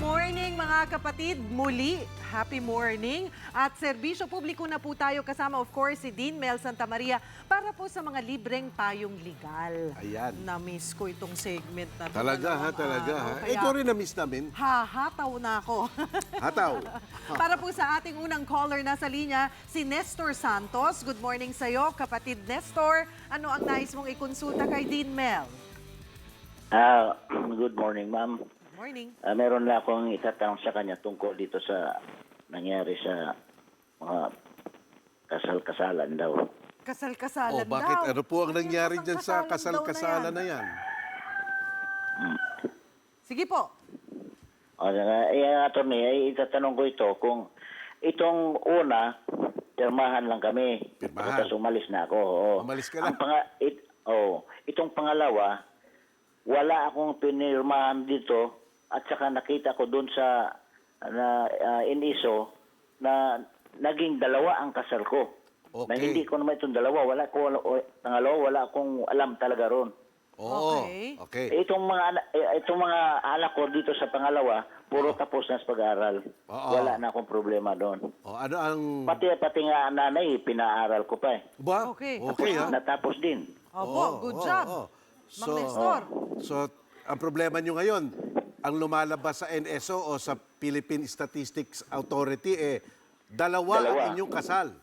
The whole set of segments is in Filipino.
morning mga kapatid, muli, happy morning. At serbisyo publiko na po tayo kasama of course si Dean Mel Santa Maria para po sa mga libreng payong legal. Ayan. Na-miss ko itong segment na to. Talaga ha, talaga ha. Kaya, Ikaw rin na-miss namin. hahataw na ako. Hataw. Para po sa ating unang caller na sa linya, si Nestor Santos. Good morning sa'yo, kapatid Nestor. Ano ang nais mong ikonsulta kay Dean Mel? Good morning, ma'am. Morning. Meron na akong itatanong sa kanya tungkol dito sa nangyari sa mga kasal-kasalan daw. Kasal-kasalan daw. Bakit? Ano po ang nangyari dyan sa Kasal-kasalan daw kasal-kasalan na yan? Sige po. Attorney, itatanong ko ito kung itong una, pirmahan lang kami. Pirmahan? Tapos umalis na ako. Oo. Umalis ka lang? Itong pangalawa, wala akong pinirmahan dito at saka nakita ko doon sa Iniso na naging dalawa ang kasal ko. Okay. Na hindi ko naman itong dalawa. Wala akong alam talaga ron. Oo. Okay. Okay. Itong mga anak ko dito sa pangalawa, puro tapos na sa pag-aaral. Oo. Wala na akong problema doon. Ano ang... Pati nga nanay, pinaaral ko pa eh. Ba? Okay. Okay ha? Natapos din. Opo, good job. Mang Nestor. So, ang problema nyo ngayon, ang lumalabas sa NSO o sa Philippine Statistics Authority, dalawa ang inyong kasal.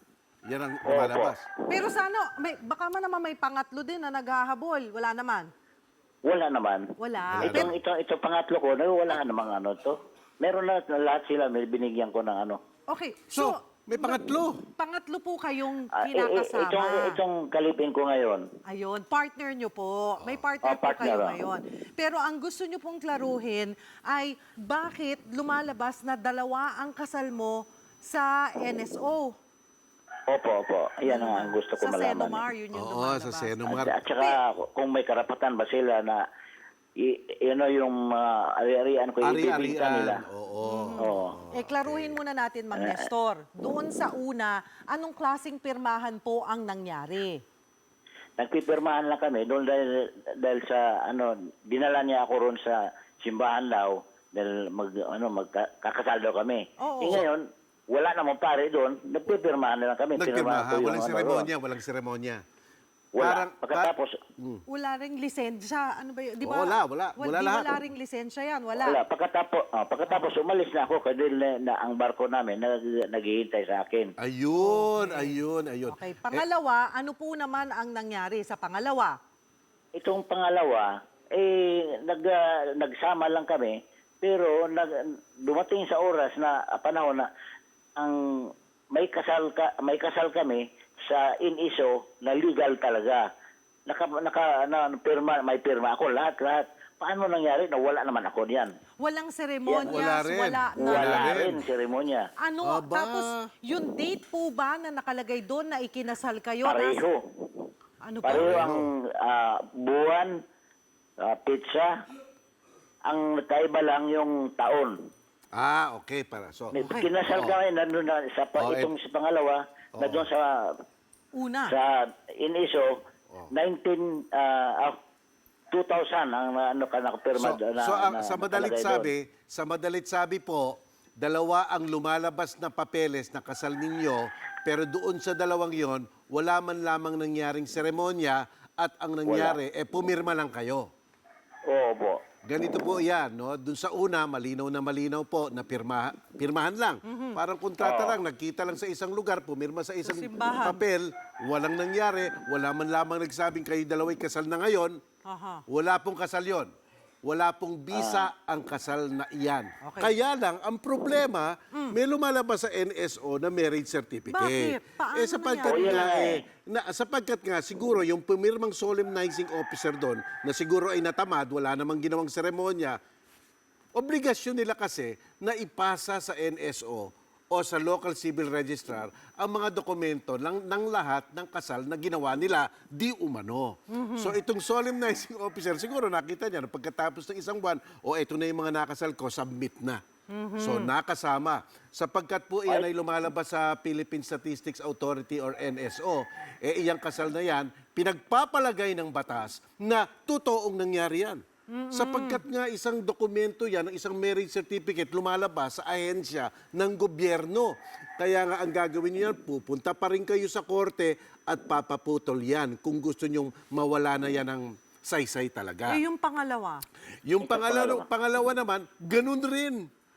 Yan ang lumalabas. Pero sana, baka man naman may pangatlo din na naghahabol. Wala naman. Wala naman. Wala. Ito pangatlo ko, wala namang to. Meron na lahat sila, may binigyan ko ng Okay, So, may pangatlo. pangatlo po kayong kinakasama. Itong kalipin ko ngayon. Ayun, partner nyo po. May partner po partner, kayo ngayon. Pero ang gusto nyo pong klaruhin ay bakit lumalabas na dalawa ang kasal mo sa NSO? Opo. Yan ang gusto ko Sa malaman. Senomar, yun yung Oo, lumalabas. sa Senomar. At saka kung may karapatan ba sila na yung ari-arian ko ibibigay nila. Oo. Klaruhin muna natin, Mang Nestor. Doon sa una, anong klaseng pirmahan po ang nangyari? Nagpipirmahan lang kami doon dahil sa dinala niya ako ron sa simbahan daw dahil magkakasal daw kami. Oo. Ngayon, wala namang pare doon, nagpipirmahan na lang kami. Nagpirmahan. Walang seremonya. Wala. Pagkatapos, Wala ring lisensya. Ano ba yun? Di ba? Wala lahat. Wala ring lisensya yan. Wala. wala. Pagkatapos umalis na ako kasi ang barko namin naghihintay sa akin. Ayun. Okay. Pangalawa, ano po naman ang nangyari sa pangalawa? Itong pangalawa, nagsama lang kami, pero dumating sa oras na panahon na may kasal kami sa Iniso na legal talaga. May pirma ako, lahat. Paano nangyari na wala naman ako diyan? Walang seremonyas, Wala rin. Wala rin seremonya. Ano, Aba. tapos yung date po ba na nakalagay doon na ikinasal kayo? Pareho. Ano pa? Pareho ang buwan, pizza. Ang kaiba lang yung taon. Okay. So, Kinasal kami nandun na sa itong sa pangalawa, na doon sa Una. Iniso, 2000 ang nakapirma sa madalit sabi po, dalawa ang lumalabas na papeles na kasal ninyo, pero doon sa dalawang yon, wala man lamang nangyaring seremonya at ang nangyari, pumirma lang kayo. Oo po. Ganito po yan, no? Doon sa una, malinaw po na pirmahan lang. Parang kontrata lang, nagkita lang sa isang lugar, pumirma sa isang simbahan. papel, walang nangyari, wala man lamang nagsabing kayo dalawa'y kasal na ngayon, wala pong kasal yon. Wala pong bisa ang kasal na iyan. Okay. Kaya lang, ang problema, may lumalabas sa NSO na marriage certificate. Bakit? Paano Sapagkat nga, siguro yung pumirmang solemnizing officer doon, na siguro ay natamad, wala namang ginawang seremonya, obligasyon nila kasi na ipasa sa NSO o sa local civil registrar ang mga dokumento ng lahat ng kasal na ginawa nila di umano. So itong solemnizing officer, siguro nakita niya na pagkatapos ng isang buwan, ito na yung mga nakasal ko, submit na. So nakasama. Sapagkat po iyan ay lumalabas sa Philippine Statistics Authority or NSO, iyang kasal na yan, pinagpapalagay ng batas na totoong nangyari yan. Sapagkat nga isang dokumento yan, isang marriage certificate, lumalabas sa ahensya ng gobyerno. Kaya nga ang gagawin niyo yan, pupunta pa rin kayo sa korte at papaputol yan kung gusto nyong mawala na yan ng saysay talaga. Eh, yung pangalawa, Yung pangalawa naman, ganun rin.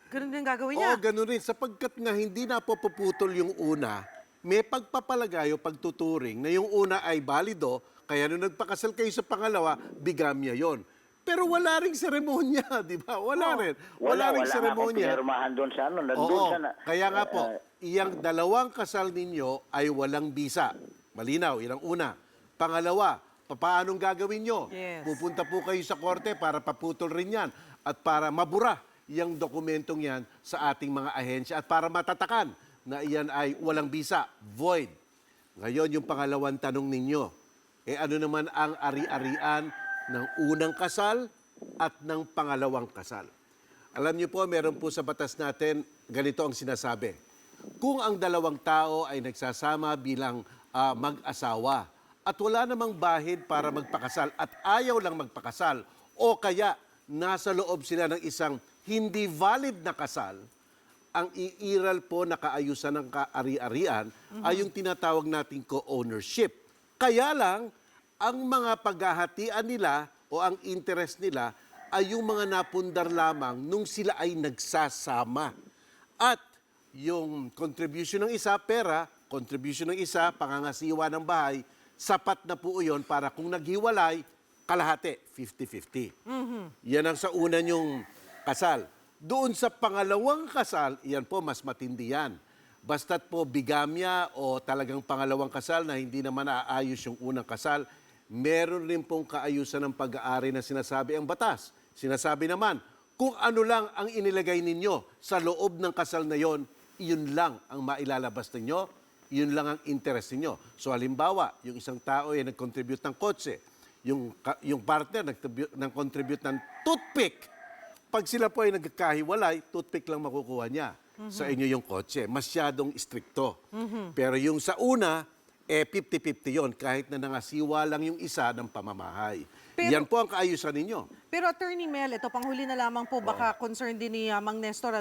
ganun din gagawin Oo, niya. ganun rin. Sapagkat nga hindi na popuputol yung una, may pagpapalagay o pagtuturing na yung una ay balido, kaya nung nagpakasal kayo sa pangalawa, bigamya yon. Pero wala ring seremonya, di ba? Wala rin. Wala ring nga akong seremonya. pinirmahan doon sa ano. Nandun Oo, sa kaya nga po, iyang dalawang kasal ninyo ay walang bisa. Malinaw, yun ang una. Pangalawa, paanong gagawin nyo? Yes. Pupunta po kayo sa korte para paputol rin yan at para mabura yung dokumentong yan sa ating mga ahensya at para matatakan na iyan ay walang bisa, void. Ngayon, yung pangalawang tanong ninyo, ano naman ang ari-arian ng unang kasal at ng pangalawang kasal? Alam niyo po, meron po sa batas natin, ganito ang sinasabi. Kung ang dalawang tao ay nagsasama bilang mag-asawa at wala namang bahid para magpakasal at ayaw lang magpakasal o kaya nasa loob sila ng isang hindi valid na kasal, ang iiral po na kaayusan ng kaari-arian ay yung tinatawag nating co-ownership. Kaya lang, ang mga paghahatian nila o ang interest nila ay yung mga napundar lamang nung sila ay nagsasama. At yung contribution ng isa, pera, contribution ng isa, pangangasiwa ng bahay, sapat na po yun para kung naghiwalay, kalahati, 50-50. Yan ang sa una nyong kasal. Doon sa pangalawang kasal, yan po, mas matindi yan. Basta't po bigamya o talagang pangalawang kasal na hindi naman aayos yung unang kasal, meron rin pong kaayusan ng pag-aari na sinasabi ang batas. Sinasabi naman, kung ano lang ang inilagay ninyo sa loob ng kasal na yon, iyon lang ang mailalabas ninyo, yun lang ang interest ninyo. So halimbawa, yung isang tao ay nag-contribute ng kotse, yung partner nag-contribute ng toothpick. Pag sila po ay nagkakahiwalay, toothpick lang makukuha niya sa inyo yung kotse. Masyadong istrikto. Pero yung sa una, 50-50 yon kahit na nangasiwa lang yung isa ng pamamahay. Pero- Yan po ang kaayusan ninyo. Pero Attorney Mel, ito panghuli na lamang po, baka concern din ni Mang Nestor,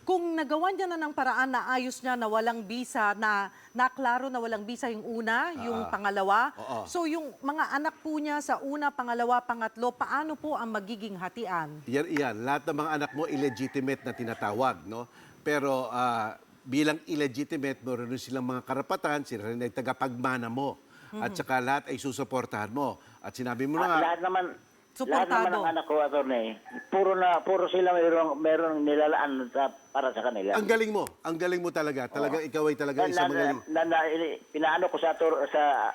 kung nagawa niya na ng paraan na ayos niya na walang bisa, na naklaro na walang bisa yung una, yung pangalawa, Oo. so yung mga anak po niya sa una, pangalawa, pangatlo, paano po ang magiging hatian? Yan. Lahat ng mga anak mo illegitimate na tinatawag, no? Pero bilang illegitimate, meron rin silang mga karapatan, sila rin ay tagapagmana mo. At saka lahat ay susuportahan mo. At sinabi mo na nga, Lahat naman Suportado. ng anak ko, attorney, puro sila meron nilalaan para sa kanila. ang galing mo talaga. Talagang ikaw ay talaga isang magaling. Pinaano ko sa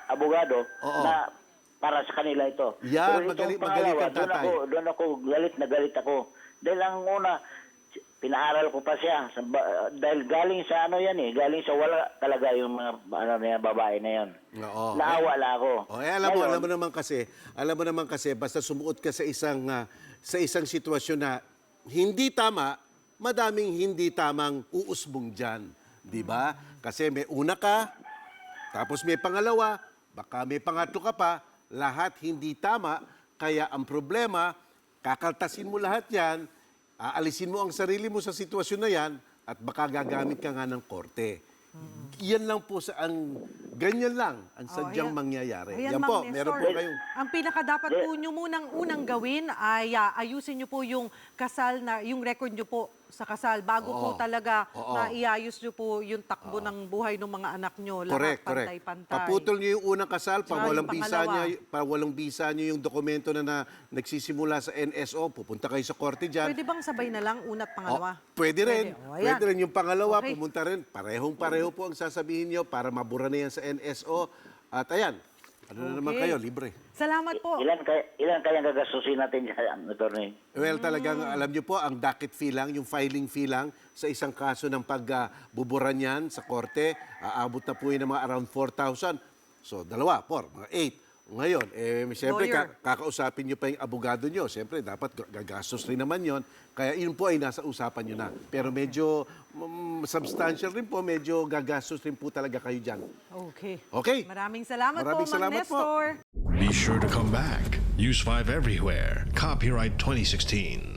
abogado Oo. na para sa kanila ito. Yan, Pero itong magaling kang pangalawa, tatay. Doon ako galit ako. Dahil ang una, pinaaral ko pa siya. Dahil galing sa galing sa wala talaga yung mga babae na yan. Oo. Naawa lang ako. alam mo Ngayon, naman kasi, basta sumuot ka sa isang sitwasyon na hindi tama, madaming hindi tamang uusbong dyan. Di ba? Kasi may una ka, tapos may pangalawa, baka may pangatlo ka pa, lahat hindi tama, kaya ang problema, kakaltasin mo lahat yan, aalisin mo ang sarili mo sa sitwasyon na yan, at baka gagamit ka nga ng korte. Yan lang po ganyan lang ang sadyang ayan. mangyayari. Ayan, Yan Mang po, Nestor. meron po kayong... Ang pinakadapat po nyo unang gawin ay ayusin nyo po yung kasal yung record nyo po sa kasal bago po Oo. talaga Oo. maiayos nyo po yung takbo ng buhay ng mga anak nyo. Correct. Lahat pantay-pantay. Paputol niyo yung unang kasal, Tsaka yung walang bisa niyo yung dokumento na nagsisimula sa NSO, pupunta kayo sa korte dyan. Pwede bang sabay na lang una't pangalawa? Pwede rin. O, ayan. Pwede rin yung pangalawa, Okay. pumunta rin. Parehong-pareho po ang sasabihin niyo para mabura na yan sa NSO. At ayan, na naman Okay. kayo, libre. Salamat po. ilan kayang gagastusin natin dyan, attorney? Well, talagang alam niyo po, ang docket fee lang, yung filing fee lang sa isang kaso ng pagbubura niyan sa korte, aabot na po yun ng mga around 4,000. So, mga 8. Ngayon, siyempre, Lawyer. kakausapin niyo pa yung abogado niyo. Siyempre, dapat gagastos rin naman yon. Kaya yun po ay nasa usapan niyo na. Pero medyo substantial rin po, medyo gagastos rin po talaga kayo dyan. Okay. Okay. Maraming salamat Maraming po, Mang salamat po. Nestor. Be sure to come back. Use 5 everywhere. Copyright 2016.